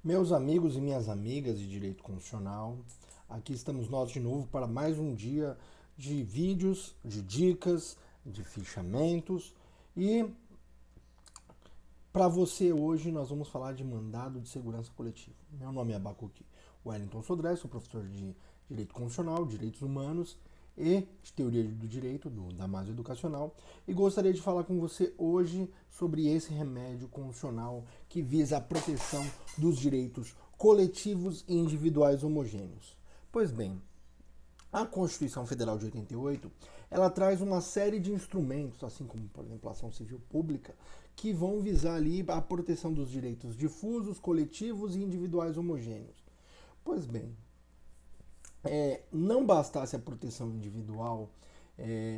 Meus amigos e minhas amigas de direito constitucional, aqui estamos nós de novo para mais um dia de vídeos, de dicas, de fichamentos e para você hoje nós vamos falar de mandado de segurança coletiva. Meu nome é Abacuque Wellington Sodré, sou professor de Direito Constitucional, Direitos Humanos e de Teoria do Direito da Damásio Educacional e gostaria de falar com você hoje sobre esse remédio constitucional que visa a proteção dos direitos coletivos e individuais homogêneos. Pois bem, a Constituição Federal de 88, ela traz uma série de instrumentos, assim como, por exemplo, a ação civil pública, que vão visar ali a proteção dos direitos difusos, coletivos e individuais homogêneos. Pois bem, não bastasse a proteção individual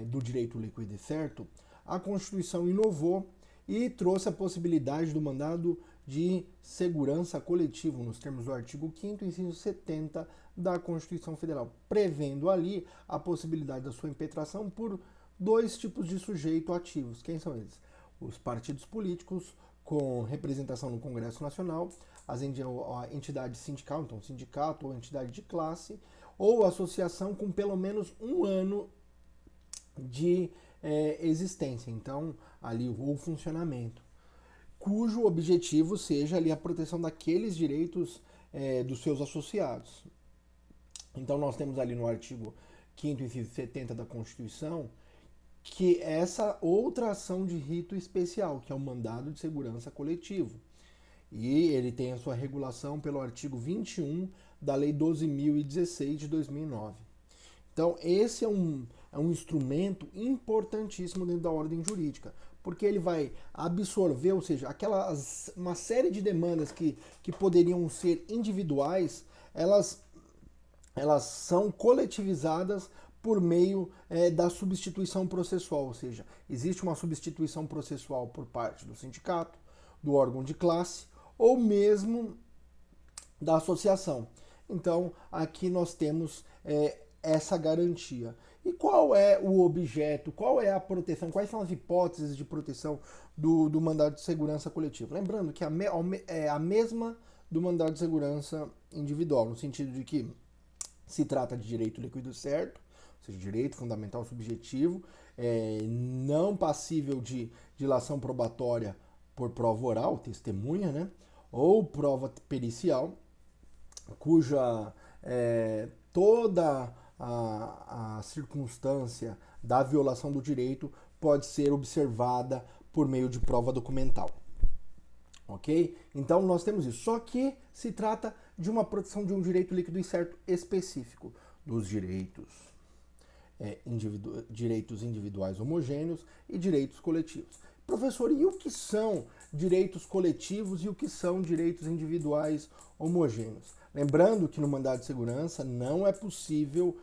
do direito líquido e certo, a Constituição inovou e trouxe a possibilidade do mandado de segurança coletivo, nos termos do artigo 5º, inciso 70 da Constituição Federal, prevendo ali a possibilidade da sua impetração por dois tipos de sujeito ativos. Quem são eles? Os partidos políticos com representação no Congresso Nacional, a entidade sindical, então sindicato ou entidade de classe, ou associação com pelo menos um ano de existência, então ali o funcionamento, cujo objetivo seja ali a proteção daqueles direitos dos seus associados. Então nós temos ali no artigo 5º, inciso 70 da Constituição, que essa outra ação de rito especial, que é o mandado de segurança coletivo. E ele tem a sua regulação pelo artigo 21 da Lei 12.016 de 2009. Então, esse é um instrumento importantíssimo dentro da ordem jurídica, porque ele vai absorver, ou seja, uma série de demandas que poderiam ser individuais, elas são coletivizadas por meio da substituição processual, ou seja, existe uma substituição processual por parte do sindicato, do órgão de classe ou mesmo da associação. Então, aqui nós temos essa garantia. E qual é o objeto, qual é a proteção, quais são as hipóteses de proteção do mandado de segurança coletivo? Lembrando que é a mesma do mandado de segurança individual, no sentido de que se trata de direito líquido certo, ou seja, direito fundamental subjetivo, não passível de dilação probatória por prova oral, testemunha, né? Ou prova pericial, cuja toda a circunstância da violação do direito pode ser observada por meio de prova documental. Ok? Então nós temos isso. Só que se trata de uma proteção de um direito líquido e certo específico dos direitos individuais homogêneos e direitos coletivos. Professor, e o que são direitos coletivos e o que são direitos individuais homogêneos? Lembrando que no mandado de segurança não é possível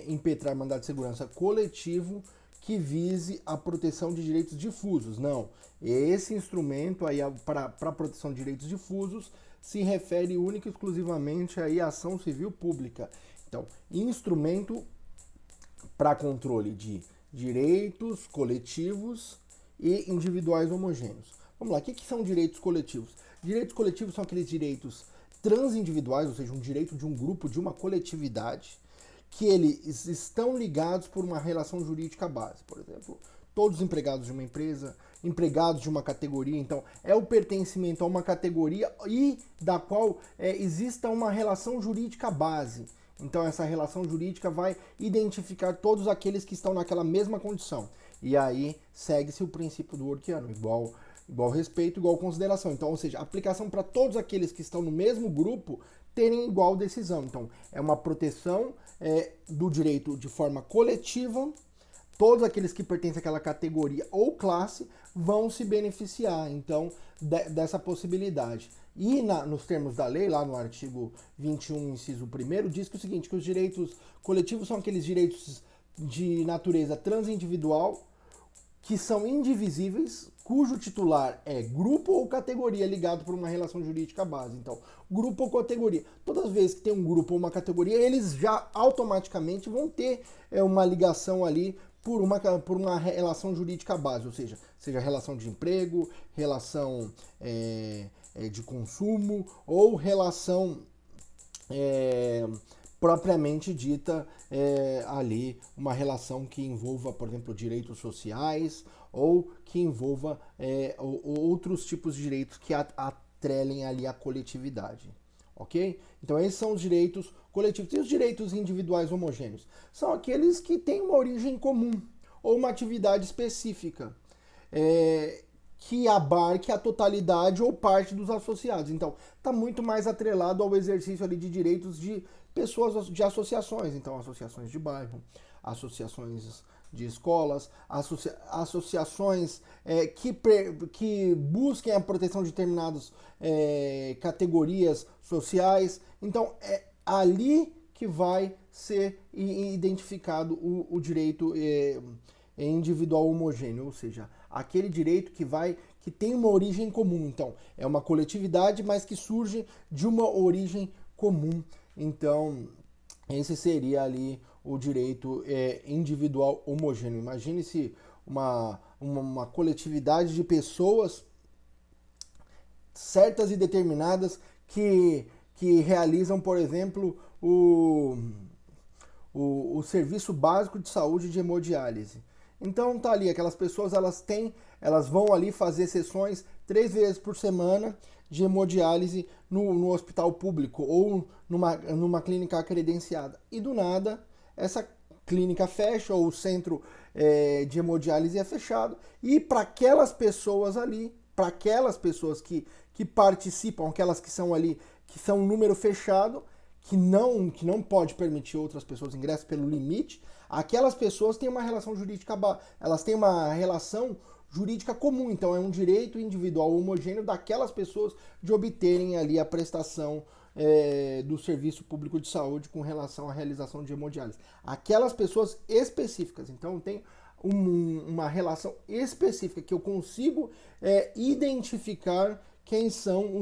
impetrar mandado de segurança coletivo que vise a proteção de direitos difusos. Não. Esse instrumento aí para a proteção de direitos difusos se refere única e exclusivamente aí à ação civil pública. Então, instrumento para controle de direitos coletivos e individuais homogêneos. Vamos lá, o que são direitos coletivos? Direitos coletivos são aqueles direitos transindividuais, ou seja, um direito de um grupo, de uma coletividade, que eles estão ligados por uma relação jurídica base. Por exemplo, todos os empregados de uma empresa, empregados de uma categoria, então é o pertencimento a uma categoria e da qual exista uma relação jurídica base. Então essa relação jurídica vai identificar todos aqueles que estão naquela mesma condição. E aí segue-se o princípio do Orquiano, igual respeito, igual consideração. Então, ou seja, aplicação para todos aqueles que estão no mesmo grupo terem igual decisão. Então, é uma proteção do direito de forma coletiva. Todos aqueles que pertencem àquela categoria ou classe vão se beneficiar, então, dessa possibilidade. E nos termos da lei, lá no artigo 21, inciso 1º, diz que o seguinte, que os direitos coletivos são aqueles direitos de natureza transindividual que são indivisíveis, cujo titular é grupo ou categoria ligado por uma relação jurídica base. Então, grupo ou categoria. Todas as vezes que tem um grupo ou uma categoria, eles já automaticamente vão ter uma ligação ali por uma relação jurídica base, ou seja relação de emprego, relação de consumo ou relação propriamente dita, ali uma relação que envolva, por exemplo, direitos sociais ou que envolva outros tipos de direitos que atrelem ali a coletividade. Ok? Então esses são os direitos coletivos. E os direitos individuais homogêneos? São aqueles que têm uma origem comum ou uma atividade específica que abarque a totalidade ou parte dos associados. Então, está muito mais atrelado ao exercício ali de direitos de pessoas, de associações. Então, associações de bairro, associações de escolas, associações que busquem a proteção de determinadas categorias sociais. Então, é ali que vai ser identificado o direito individual homogêneo, ou seja, aquele direito que tem uma origem comum. Então, é uma coletividade, mas que surge de uma origem comum. Então, esse seria ali o direito individual homogêneo. Imagine-se uma coletividade de pessoas certas e determinadas que realizam, por exemplo, o serviço básico de saúde de hemodiálise. Então tá ali, aquelas pessoas elas vão ali fazer sessões 3 vezes por semana de hemodiálise no hospital público ou numa clínica credenciada. E do nada, essa clínica fecha ou o centro de hemodiálise é fechado. E para aquelas pessoas ali, para aquelas pessoas que participam, aquelas que são ali, que são um número fechado, que não pode permitir outras pessoas ingressem pelo limite, aquelas pessoas têm uma relação jurídica, elas têm uma relação jurídica comum, então é um direito individual homogêneo daquelas pessoas de obterem ali a prestação do serviço público de saúde com relação à realização de hemodiálise. Aquelas pessoas específicas, então tem uma relação específica que eu consigo identificar quem são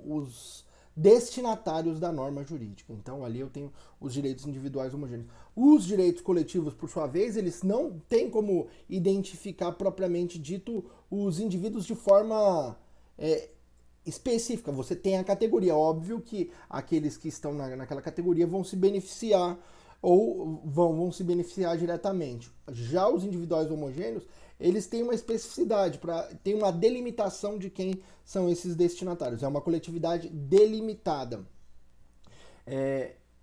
os destinatários da norma jurídica. Então ali eu tenho os direitos individuais homogêneos. Os direitos coletivos, por sua vez, eles não têm como identificar propriamente dito os indivíduos de forma específica. Você tem a categoria, óbvio que aqueles que estão naquela categoria vão se beneficiar ou vão se beneficiar diretamente. Já os individuais homogêneos, eles têm uma especificidade, tem uma delimitação de quem são esses destinatários. É uma coletividade delimitada.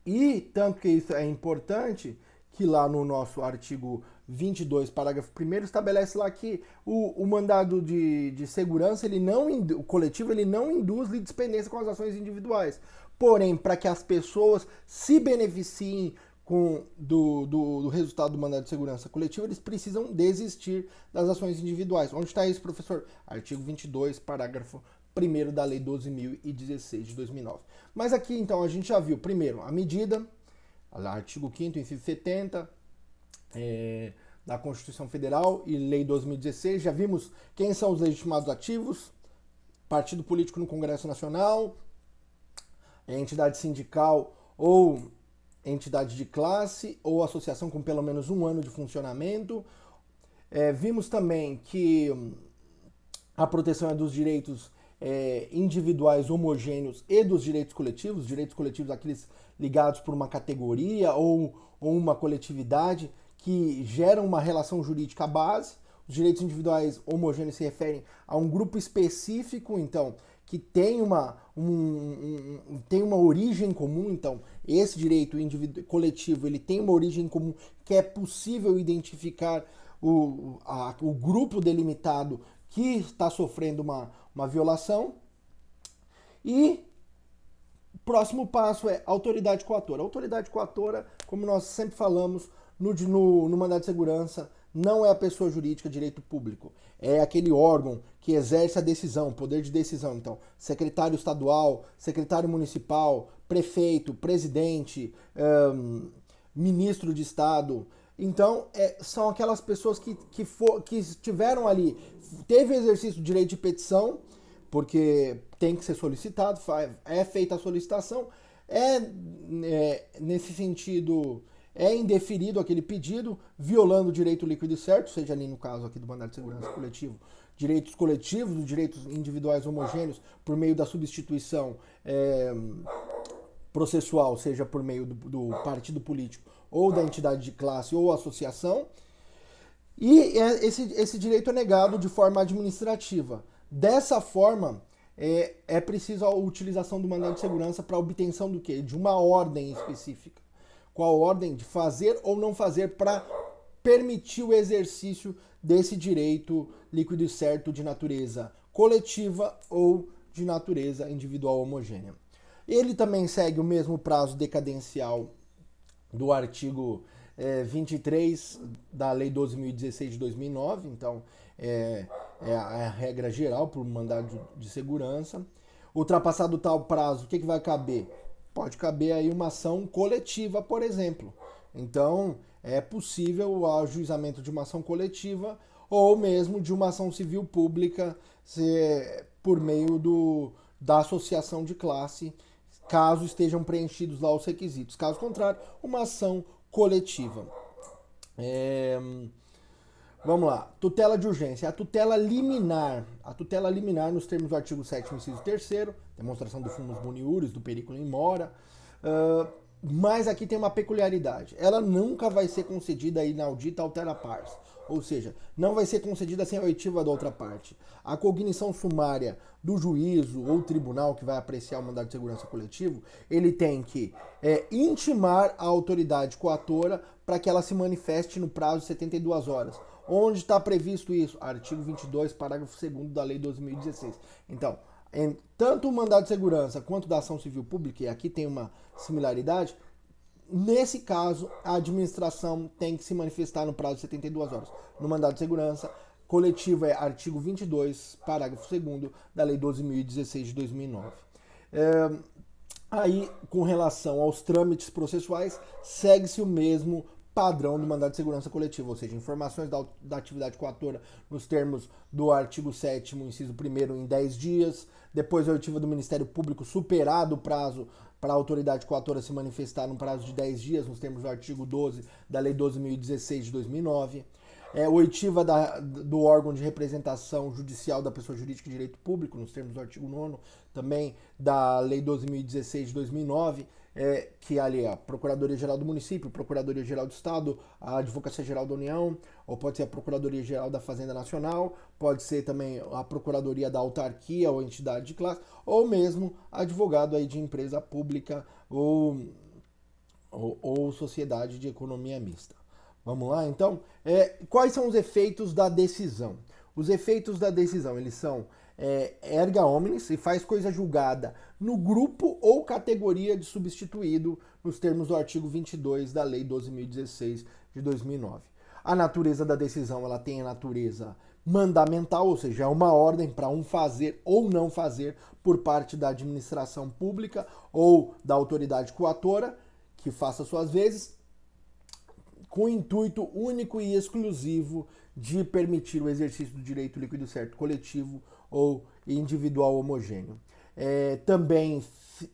E tanto que isso é importante, que lá no nosso artigo 22, parágrafo 1º, estabelece lá que o mandado de segurança, o coletivo, ele não induz litispendência com as ações individuais. Porém, para que as pessoas se beneficiem do resultado do mandado de segurança coletivo, eles precisam desistir das ações individuais. Onde está isso, professor? Artigo 22, parágrafo 1º da Lei 12.016 de 2009. Mas aqui, então, a gente já viu, primeiro, a medida, artigo 5º, inciso 70, da Constituição Federal e Lei 12.016. Já vimos quem são os legitimados ativos, partido político no Congresso Nacional, entidade sindical ou entidade de classe ou associação com pelo menos 1 ano de funcionamento. Vimos também que a proteção é dos direitos individuais homogêneos e dos direitos coletivos aqueles ligados por uma categoria ou uma coletividade que geram uma relação jurídica à base. Os direitos individuais homogêneos se referem a um grupo específico, então, que tem uma origem comum. Então, esse direito coletivo ele tem uma origem comum que é possível identificar o grupo delimitado que está sofrendo uma violação. E o próximo passo é autoridade coatora. A autoridade coatora, como nós sempre falamos no mandado de segurança, não é a pessoa jurídica de direito público. É aquele órgão que exerce a decisão, poder de decisão. Então, secretário estadual, secretário municipal, prefeito, presidente, ministro de Estado. Então, são aquelas pessoas que estiveram ali, teve o exercício do direito de petição, porque tem que ser solicitado, é feita a solicitação, nesse sentido, é indeferido aquele pedido, violando o direito líquido e certo, seja ali no caso aqui do mandado de segurança coletivo, direitos coletivos, direitos individuais homogêneos, por meio da substituição processual, seja por meio do partido político ou da entidade de classe ou associação, e esse direito é negado de forma administrativa. Dessa forma, é preciso a utilização do mandado de segurança para obtenção do quê? De uma ordem específica. Qual a ordem? De fazer ou não fazer para permitir o exercício desse direito líquido e certo de natureza coletiva ou de natureza individual homogênea. Ele também segue o mesmo prazo decadencial do artigo 23 da Lei 12.016 de 2009, então é a regra geral para o mandado de segurança. Ultrapassado tal prazo, o que vai caber? Pode caber aí uma ação coletiva, por exemplo. Então, é possível o ajuizamento de uma ação coletiva ou mesmo de uma ação civil pública por meio da associação de classe, caso estejam preenchidos lá os requisitos. Caso contrário, uma ação coletiva. Vamos lá. Tutela de urgência. A tutela liminar nos termos do artigo 7º, inciso 3º, demonstração do fumus boniuris, do periculum in mora, mas aqui tem uma peculiaridade. Ela nunca vai ser concedida inaudita altera pars, ou seja, não vai ser concedida sem a oitiva da outra parte. A cognição sumária do juízo ou tribunal que vai apreciar o mandado de segurança coletivo, ele tem que intimar a autoridade coatora para que ela se manifeste no prazo de 72 horas. Onde está previsto isso? Artigo 22, parágrafo 2º da Lei 12.016. Então, tanto o mandado de segurança quanto da ação civil pública, e aqui tem uma similaridade, nesse caso, a administração tem que se manifestar no prazo de 72 horas. No mandado de segurança, coletivo é artigo 22, parágrafo 2º da Lei 12.016 de 2009. Aí, com relação aos trâmites processuais, segue-se o mesmo padrão do mandado de segurança coletivo, ou seja, informações da atividade coatora nos termos do artigo 7º, inciso 1º, em 10 dias, depois a oitiva do Ministério Público, superado o prazo para a autoridade coatora se manifestar no prazo de 10 dias, nos termos do artigo 12 da Lei 12.016 de 2009, oitiva do órgão de representação judicial da pessoa jurídica de direito público, nos termos do artigo 9º, também da Lei 12.016 de 2009, que ali é a Procuradoria-Geral do Município, Procuradoria-Geral do Estado, a Advocacia-Geral da União, ou pode ser a Procuradoria-Geral da Fazenda Nacional, pode ser também a Procuradoria da Autarquia ou entidade de classe, ou mesmo advogado aí de empresa pública ou sociedade de economia mista. Vamos lá, então? Quais são os efeitos da decisão? Os efeitos da decisão, eles são erga omnes, e faz coisa julgada no grupo ou categoria de substituído, nos termos do artigo 22 da Lei 12.016 de 2009. A natureza da decisão, ela tem a natureza mandamental, ou seja, é uma ordem para um fazer ou não fazer por parte da administração pública ou da autoridade coatora, que faça suas vezes, com o intuito único e exclusivo de permitir o exercício do direito líquido e certo coletivo ou individual homogêneo. Também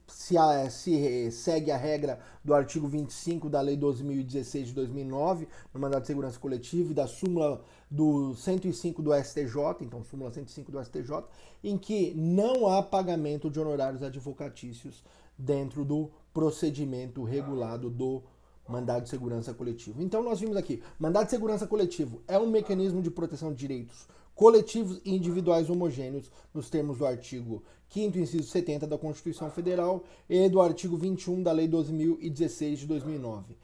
se segue a regra do artigo 25 da Lei 12.016 de 2009, no mandado de segurança coletiva, e da súmula do 105 do STJ, então súmula 105 do STJ, em que não há pagamento de honorários advocatícios dentro do procedimento regulado do mandado de segurança coletivo. Então nós vimos aqui, mandado de segurança coletivo é um mecanismo de proteção de direitos coletivos e individuais homogêneos nos termos do artigo 5º, inciso 70 da Constituição Federal e do artigo 21 da Lei 12.016 de 2009.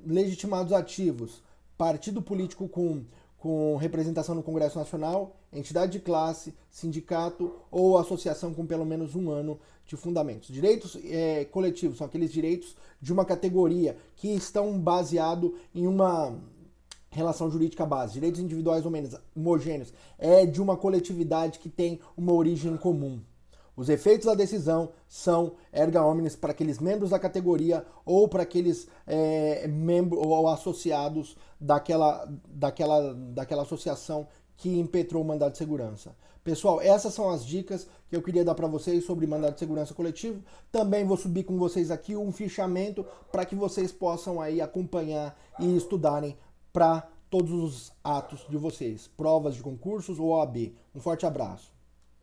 Legitimados ativos, partido político com representação no Congresso Nacional, entidade de classe, sindicato ou associação com pelo menos 1 ano de fundamentos. Direitos coletivos são aqueles direitos de uma categoria que estão baseados em uma relação jurídica base. Direitos individuais homogêneos é de uma coletividade que tem uma origem comum. Os efeitos da decisão são erga omnes para aqueles membros da categoria ou para aqueles membros ou associados daquela associação que impetrou o mandado de segurança. Pessoal, essas são as dicas que eu queria dar para vocês sobre mandado de segurança coletivo. Também vou subir com vocês aqui um fichamento para que vocês possam aí acompanhar e estudarem para todos os atos de vocês, provas de concursos ou OAB. Um forte abraço.